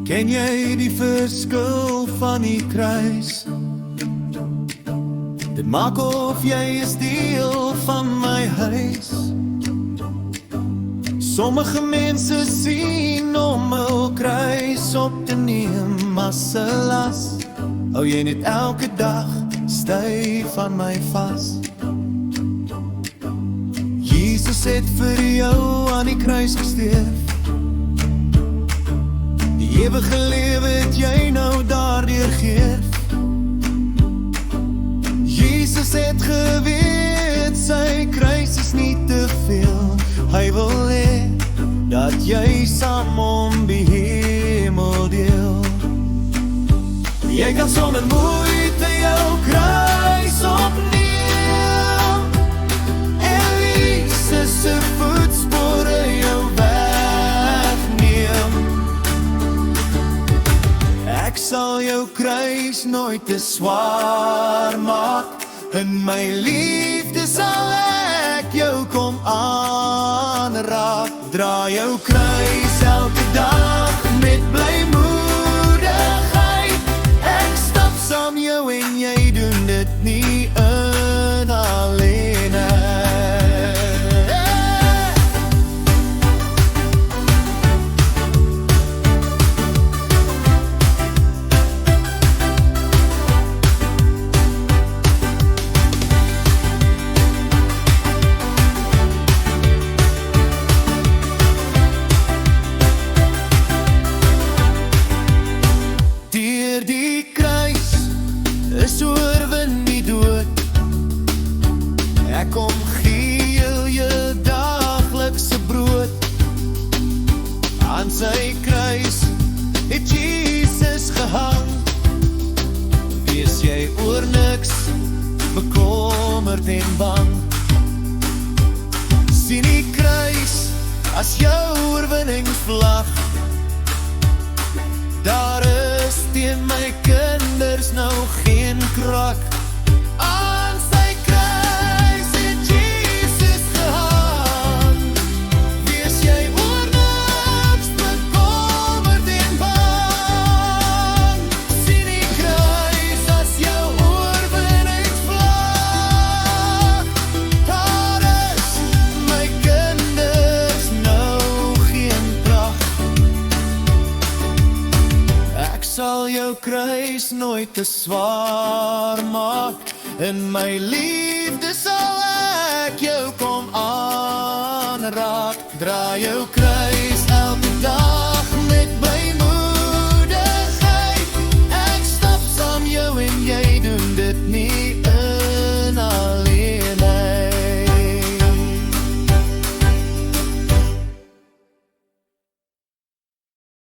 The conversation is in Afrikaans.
Ken jy die verskil van die kruis? Dit maak of jy is deel van my huis. Sommige mense sien om 'n kruis op te neem as 'n las. Hou jy net elke dag styf aan my vas. Jesus het vir jou aan die kruis gesterf. Die ewige lewe het jy nou daardeur geërf. Jesus het geweet sy kruis is nie te veel. Hy wil hê dat jy saam om die hemel deel. Jy kan sonder moeite jou kruis opneem en Jesus se voetspore jou wegneem. Ek sal jou kruis nooit te swaar maak. In my liefde sal ek jou kom aanraak. Dra jou kruis elke dag met blymoedigheid. Ek stap saam jou en jy doen dit nie in alleenheid. Is oorwin die dood. Ek kom gee jou daglikse brood. Aan sy kruis het Jesus gehang. Wees jy oor niks bekommerd en bang. Sien die kruis as jou oorwinningsvlag. Daar is teen my kinders nou geen krak. Aan sy kruis het Jesus gehang. Wees jy oor niks bekommerd en bang. Sien die kruis as jou oorwinningsvlag. Daar is my kinders nou geen krak. Ek sal jou kruis nooit te swaar maak. In my liefde sal ek jou kom aanraak. Dra jou kruis